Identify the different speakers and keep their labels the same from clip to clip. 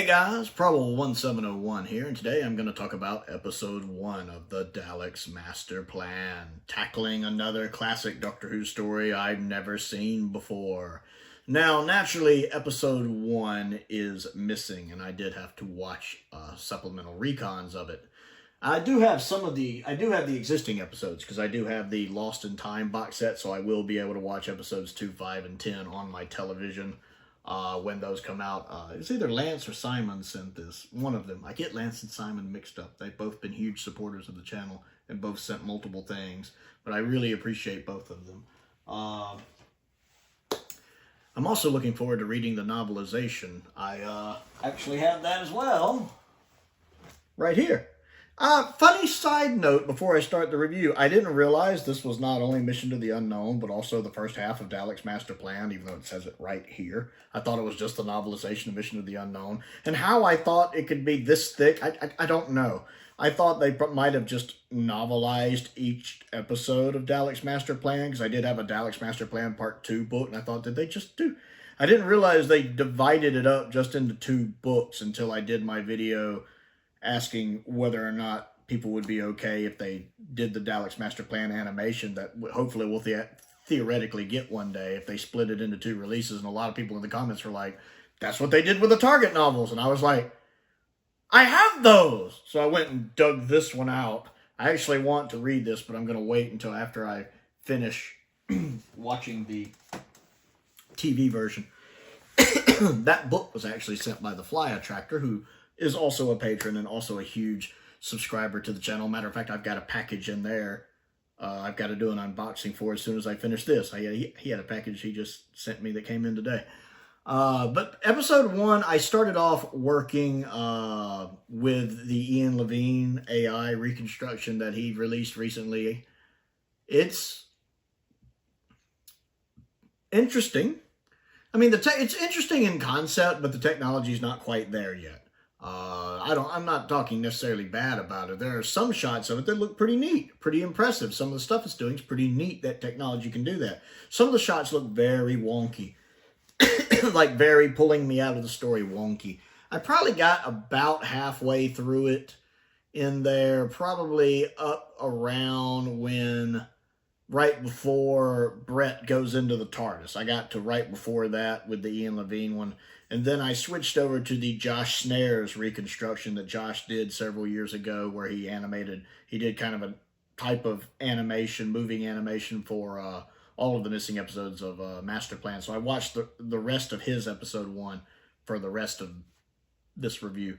Speaker 1: Hey guys, Prowl 1701 here, and today I'm going to talk about episode 1 of the Daleks Masterplan, tackling another classic Doctor Who story I've never seen before. Now, naturally, episode 1 is missing, and I did have to watch supplemental recons of it. I do have the existing episodes, because I do have the Lost in Time box set, so I will be able to watch episodes 2, 5, and 10 on my television. When those come out. It's either Lance or Simon sent this. One of them. I get Lance and Simon mixed up. They've both been huge supporters of the channel and both sent multiple things. But I really appreciate both of them. I'm also looking forward to reading the novelization. I actually have that as well. Right here. Funny side note before I start the review. I didn't realize this was not only Mission to the Unknown, but also the first half of Daleks Masterplan, even though it says it right here. I thought it was just the novelization of Mission to the Unknown. And how I thought it could be this thick, I don't know. I thought they might have just novelized each episode of Daleks Masterplan, because I did have a Daleks Masterplan Part 2 book, and I thought, did they just do... I didn't realize they divided it up just into 2 books until I did my video asking whether or not people would be okay if they did the Daleks Masterplan animation that hopefully we'll theoretically get one day if they split it into 2 releases. And a lot of people in the comments were like, that's what they did with the Target novels. And I was like, I have those! So I went and dug this one out. I actually want to read this, but I'm going to wait until after I finish watching the TV version. That book was actually sent by the Flyattractor, who is also a patron and also a huge subscriber to the channel. Matter of fact, I've got a package in there I've got to do an unboxing for as soon as I finish this. He had a package he just sent me that came in today. But episode 1, I started off working with the Ian Levine AI reconstruction that he released recently. It's interesting. I mean, it's interesting in concept, but the technology is not quite there yet. I'm not talking necessarily bad about it. There are some shots of it that look pretty neat, pretty impressive. Some of the stuff it's doing is pretty neat that technology can do that. Some of the shots look very wonky, like very pulling me out of the story wonky. I probably got about halfway through it in there, probably up around right before Brett goes into the Tardis. I got to right before that with the Ian Levine one. And then I switched over to the Josh Snares reconstruction that Josh did several years ago, where he did kind of a type of animation, moving animation for all of the missing episodes of Masterplan. So I watched the rest of his episode 1 for the rest of this review.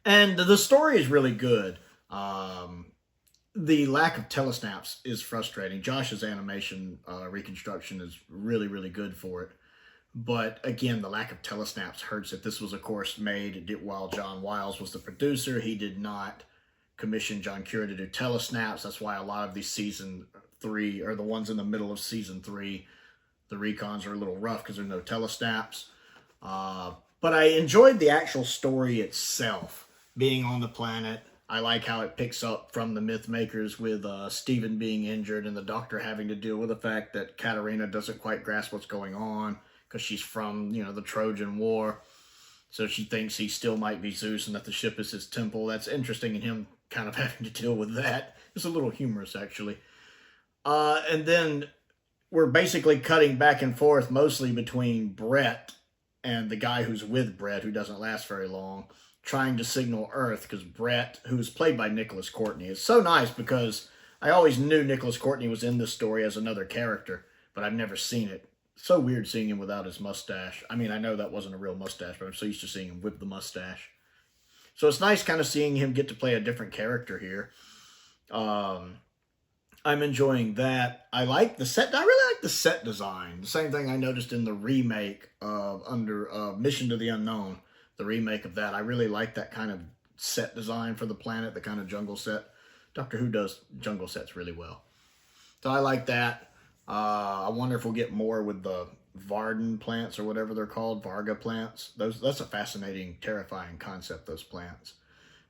Speaker 1: And the story is really good. The lack of telesnaps is frustrating. Josh's animation reconstruction is really, really good for it. But again, the lack of telesnaps hurts it. This was, of course, made while John Wiles was the producer. He did not commission John Cura to do telesnaps. That's why a lot of these season 3, or the ones in the middle of season 3, the recons are a little rough because there's no telesnaps. But I enjoyed the actual story itself, being on the planet. I like how it picks up from the Mythmakers with Stephen being injured and the Doctor having to deal with the fact that Katarina doesn't quite grasp what's going on, because she's from, the Trojan War. So she thinks he still might be Zeus and that the ship is his temple. That's interesting in him kind of having to deal with that. It's a little humorous, actually. And then we're basically cutting back and forth mostly between Brett and the guy who's with Brett, who doesn't last very long, trying to signal Earth, because Brett, who's played by Nicholas Courtney, is so nice, because I always knew Nicholas Courtney was in this story as another character, but I've never seen it. So weird seeing him without his mustache. I mean, I know that wasn't a real mustache, but I'm so used to seeing him with the mustache. So it's nice kind of seeing him get to play a different character here. I'm enjoying that. I like the set. I really like the set design. The same thing I noticed in the remake of Mission to the Unknown. The remake of that. I really like that kind of set design for the planet, the kind of jungle set. Doctor Who does jungle sets really well. So I like that. I wonder if we'll get more with the Varden plants, or whatever they're called, Varga plants. That's a fascinating, terrifying concept, those plants.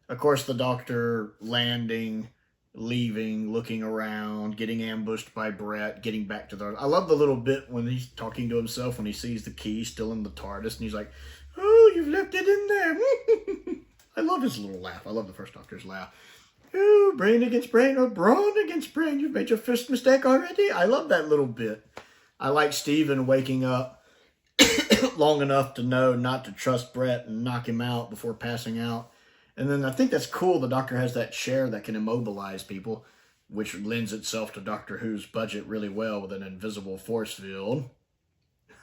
Speaker 1: Of course, the Doctor landing, leaving, looking around, getting ambushed by Brett, getting back to the... I love the little bit when he's talking to himself when he sees the key still in the TARDIS, and he's like, oh, you've left it in there. I love his little laugh. I love the first Doctor's laugh. Oh, brain against brain or brawn against brain. You've made your first mistake already. I love that little bit. I like Stephen waking up long enough to know not to trust Brett and knock him out before passing out. And then I think that's cool. The Doctor has that chair that can immobilize people, which lends itself to Doctor Who's budget really well with an invisible force field.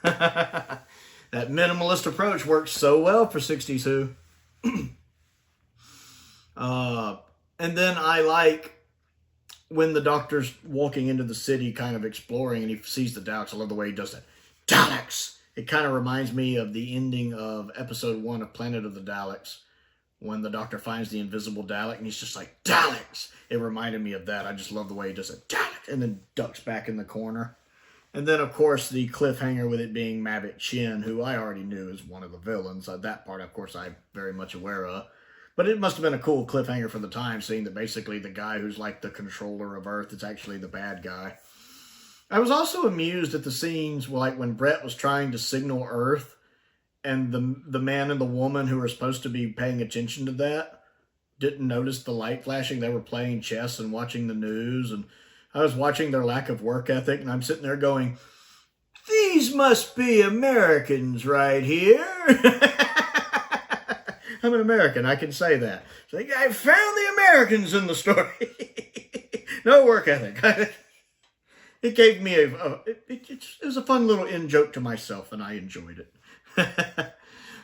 Speaker 1: That minimalist approach works so well for 60s Who. And then I like when the Doctor's walking into the city kind of exploring and he sees the Daleks. I love the way he does that. Daleks! It kind of reminds me of the ending of episode 1 of Planet of the Daleks, when the Doctor finds the invisible Dalek and he's just like, Daleks! It reminded me of that. I just love the way he does it. Dalek! And then ducks back in the corner. And then, of course, the cliffhanger with it being Mavic Chin, who I already knew is one of the villains. That part, of course, I'm very much aware of. But it must have been a cool cliffhanger for the time, seeing that basically the guy who's like the controller of Earth is actually the bad guy. I was also amused at the scenes like when Brett was trying to signal Earth, and the man and the woman who were supposed to be paying attention to that didn't notice the light flashing. They were playing chess and watching the news, and I was watching their lack of work ethic, and I'm sitting there going, these must be Americans right here. I'm an American, I can say that. So I found the Americans in the story. No work ethic. It gave me it was a fun little in-joke to myself, and I enjoyed it.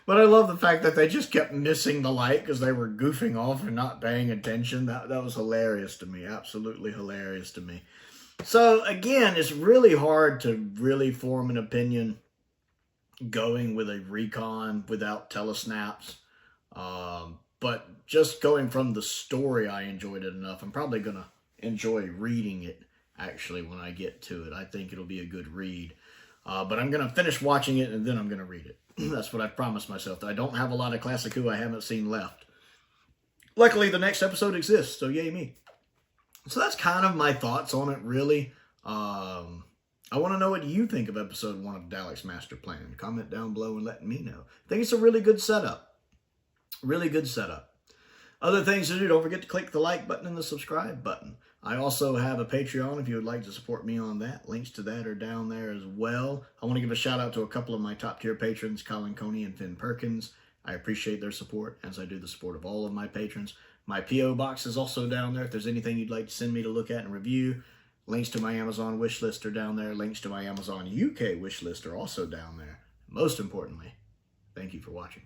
Speaker 1: But I love the fact that they just kept missing the light because they were goofing off and not paying attention. That was hilarious to me. Absolutely hilarious to me. So, again, it's really hard to really form an opinion going with a recon without telesnaps. But just going from the story, I enjoyed it enough. I'm probably going to enjoy reading it, actually, when I get to it. I think it'll be a good read. But I'm going to finish watching it, and then I'm going to read it. That's what I promised myself. I don't have a lot of Classic Who I haven't seen left. Luckily, the next episode exists, so yay me. So that's kind of my thoughts on it, really. I want to know what you think of episode 1 of Daleks Masterplan. Comment down below and let me know. I think it's a really good setup. Really good setup. Other things to do, don't forget to click the like button and the subscribe button. I also have a Patreon if you would like to support me on that. Links to that are down there as well. I want to give a shout out to a couple of my top tier patrons, Colin Coney and Perkins. I appreciate their support, as I do the support of all of my patrons. My P.O. box is also down there if there's anything you'd like to send me to look at and review. Links to my Amazon wishlist are down there. Links to my Amazon UK wishlist are also down there. Most importantly, thank you for watching.